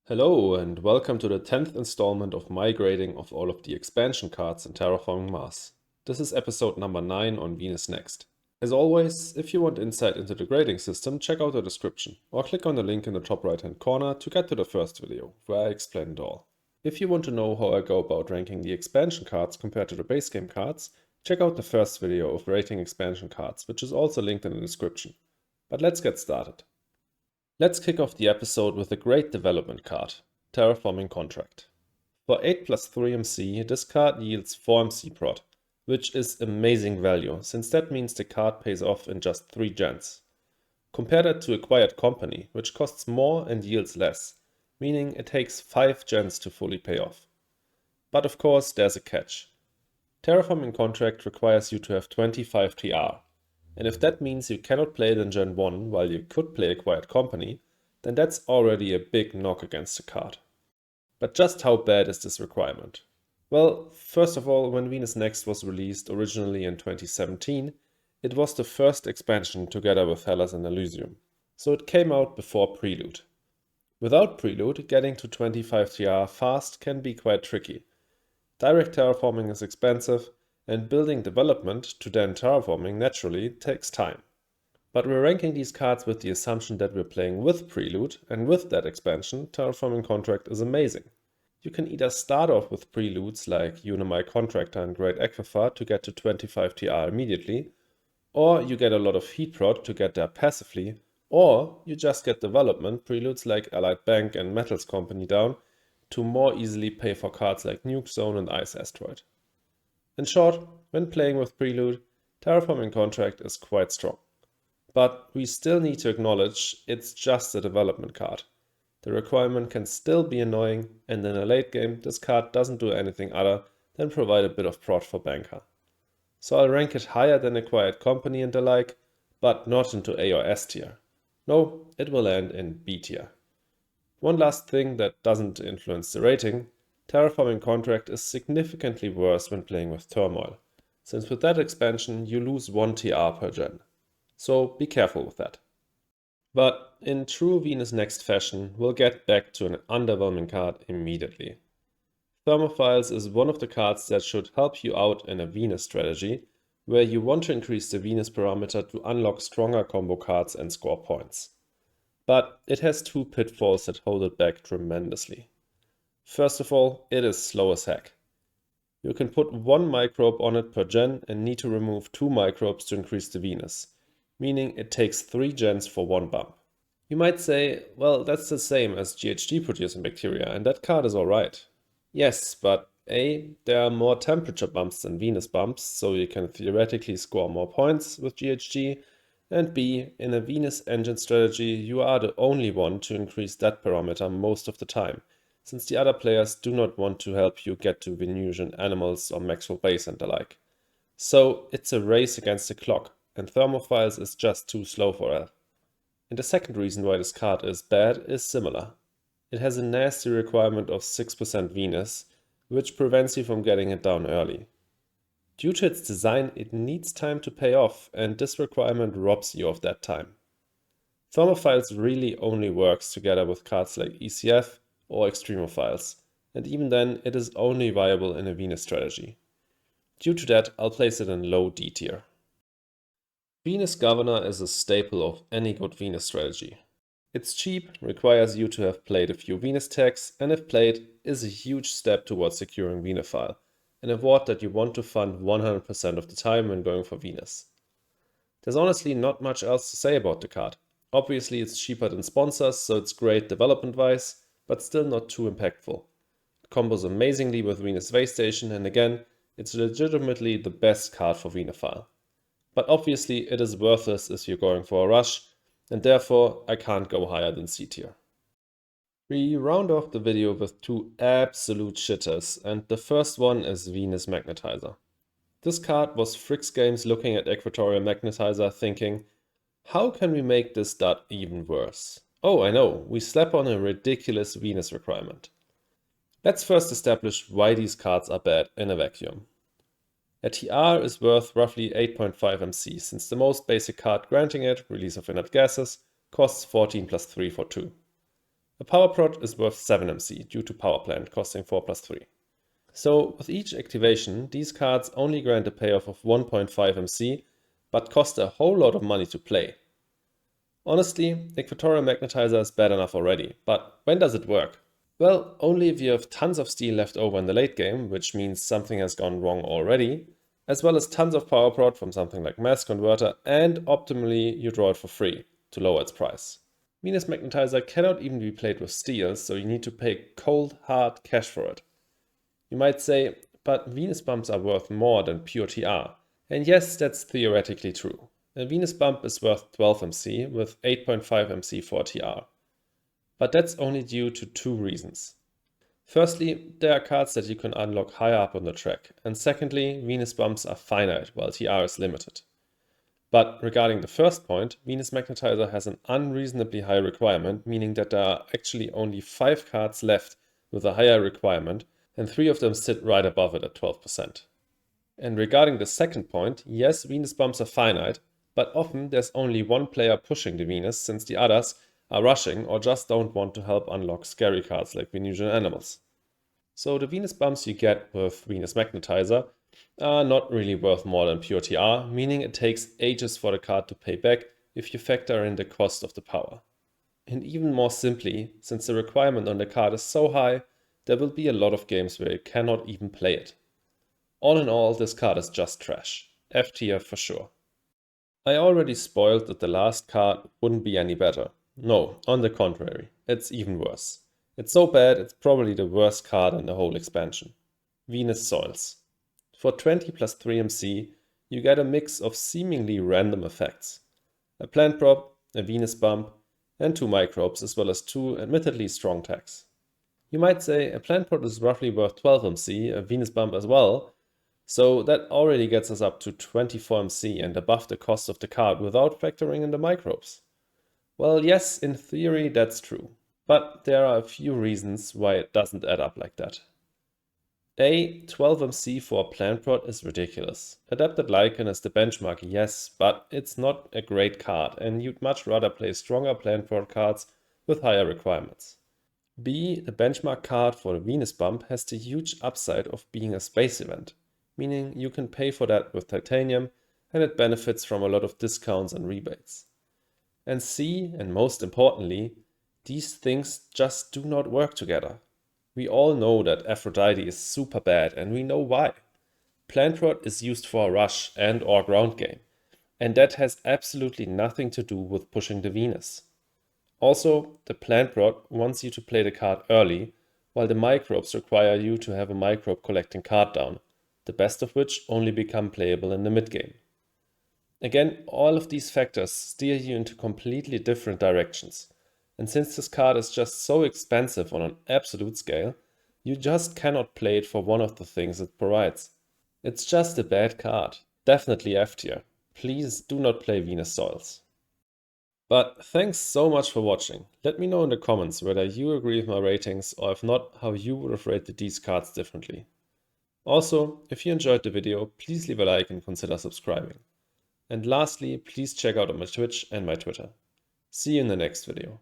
Hello and welcome to the 10th installment of my grading of all of the expansion cards in Terraforming Mars. This is episode number 9 on Venus Next. As always, if you want insight into the grading system, check out the description or click on the link in the top right hand corner to get to the first video, where I explain it all. If you want to know how I go about ranking the expansion cards compared to the base game cards, check out the first video of rating expansion cards, which is also linked in the description. But let's get started. Let's kick off the episode with a great development card, Terraforming Contract. For 8 plus 3 MC, this card yields 4 MC prot, which is amazing value, since that means the card pays off in just 3 gens. Compare that to Acquired Company, which costs more and yields less, meaning it takes 5 gens to fully pay off. But of course, there's a catch. Terraforming Contract requires you to have 25 TR, and if that means you cannot play it in Gen 1 while you could play Acquired Company, then that's already a big knock against the card. But just how bad is this requirement? Well, first of all, when Venus Next was released originally in 2017, it was the first expansion together with Hellas and Elysium, so it came out before Prelude. Without Prelude, getting to 25 TR fast can be quite tricky. Direct terraforming is expensive, and building development to then terraforming naturally takes time. But we're ranking these cards with the assumption that we're playing with Prelude, and with that expansion, Terraforming Contract is amazing. You can either start off with preludes like Unimi Contractor and Great Aquifer to get to 25 TR immediately, or you get a lot of heat prod to get there passively, or you just get development preludes like Allied Bank and Metals Company down to more easily pay for cards like Nuke Zone and Ice Asteroid. In short, when playing with Prelude, Terraforming Contract is quite strong. But we still need to acknowledge it's just a development card. The requirement can still be annoying, and in a late game, this card doesn't do anything other than provide a bit of prot for Banker. So I'll rank it higher than Acquired Company and the like, but not into A or S tier. No, it will end in B tier. One last thing that doesn't influence the rating: Terraforming Contract is significantly worse when playing with Turmoil, since with that expansion you lose 1 TR per gen. So be careful with that. But in true Venus Next fashion, we'll get back to an underwhelming card immediately. Thermophiles is one of the cards that should help you out in a Venus strategy, where you want to increase the Venus parameter to unlock stronger combo cards and score points. But it has 2 pitfalls that hold it back tremendously. First of all, it is slow as heck. You can put 1 microbe on it per gen and need to remove 2 microbes to increase the Venus, meaning it takes 3 gens for 1 bump. You might say, well, that's the same as GHG producing bacteria, and that card is alright. Yes, but A, there are more temperature bumps than Venus bumps, so you can theoretically score more points with GHG, and B, in a Venus engine strategy, you are the only one to increase that parameter most of the time, since the other players do not want to help you get to Venusian animals or Maxwell Base and the like. So it's a race against the clock, and Thermophiles is just too slow for that. And the second reason why this card is bad is similar. It has a nasty requirement of 6% Venus, which prevents you from getting it down early. Due to its design, it needs time to pay off, and this requirement robs you of that time. Thermophiles really only works together with cards like ECF or Extremophiles, and even then it is only viable in a Venus strategy. Due to that, I'll place it in low D tier. Venus Governor is a staple of any good Venus strategy. It's cheap, requires you to have played a few Venus tags, and if played, is a huge step towards securing Venophile, an award that you want to fund 100% of the time when going for Venus. There's honestly not much else to say about the card. Obviously it's cheaper than sponsors, so it's great development-wise, but still not too impactful. It combos amazingly with Venus Space Station, and again, it's legitimately the best card for Venophile. But obviously it is worthless if you're going for a rush, and therefore I can't go higher than C tier. We round off the video with 2 absolute shitters, and the first one is Venus Magnetizer. This card was Fricks Games looking at Equatorial Magnetizer thinking, how can we make this dud even worse? Oh, I know, we slap on a ridiculous Venus requirement. Let's first establish why these cards are bad in a vacuum. A TR is worth roughly 8.5 MC, since the most basic card granting it, Release of Inert Gases, costs 14 plus 3 for 2. A power prot is worth 7 MC due to power plant costing 4 plus 3. So with each activation, these cards only grant a payoff of 1.5 MC, but cost a whole lot of money to play. Honestly, Equatorial Magnetizer is bad enough already, but when does it work? Well, only if you have tons of steel left over in the late game, which means something has gone wrong already, as well as tons of power prot from something like Mass Converter, and optimally you draw it for free to lower its price. Venus Magnetizer cannot even be played with steel, so you need to pay cold, hard cash for it. You might say, but Venus bumps are worth more than pure TR. And yes, that's theoretically true. A Venus bump is worth 12 MC with 8.5 MC for TR. But that's only due to 2 reasons. Firstly, there are cards that you can unlock higher up on the track, and secondly, Venus bumps are finite while TR is limited. But regarding the first point, Venus Magnetizer has an unreasonably high requirement, meaning that there are actually only 5 cards left with a higher requirement, and 3 of them sit right above it at 12%. And regarding the second point, yes, Venus bumps are finite, but often there's only one player pushing the Venus since the others are rushing or just don't want to help unlock scary cards like Venusian Animals. So the Venus bumps you get with Venus Magnetizer are not really worth more than pure TR, meaning it takes ages for the card to pay back if you factor in the cost of the power. And even more simply, since the requirement on the card is so high, there will be a lot of games where you cannot even play it. All in all, this card is just trash. F tier for sure. I already spoiled that the last card wouldn't be any better. No, on the contrary, it's even worse. It's so bad it's probably the worst card in the whole expansion. Venus Soils. For 20 plus 3 MC, you get a mix of seemingly random effects. A plant prop, a Venus bump, and 2 microbes as well as 2 admittedly strong tags. You might say a plant prop is roughly worth 12 MC, a Venus bump as well, so that already gets us up to 24 MC and above the cost of the card without factoring in the microbes. Well, yes, in theory that's true, but there are a few reasons why it doesn't add up like that. A 12 MC for a plant prot is ridiculous. Adapted Lichen is the benchmark, yes, but it's not a great card and you'd much rather play stronger plant prot cards with higher requirements. B, the benchmark card for the Venus bump has the huge upside of being a space event, meaning you can pay for that with titanium and it benefits from a lot of discounts and rebates. And C, and most importantly, these things just do not work together. We all know that Aphrodite is super bad and we know why. Plant prot is used for a rush and or ground game, and that has absolutely nothing to do with pushing the Venus. Also, the plant prot wants you to play the card early, while the microbes require you to have a microbe collecting card down, the best of which only become playable in the mid-game. Again, all of these factors steer you into completely different directions, and since this card is just so expensive on an absolute scale, you just cannot play it for one of the things it provides. It's just a bad card, definitely F tier. Please do not play Venus Soils. But thanks so much for watching. Let me know in the comments whether you agree with my ratings or if not, how you would have rated these cards differently. Also, if you enjoyed the video, please leave a like and consider subscribing. And lastly, please check out my Twitch and my Twitter. See you in the next video.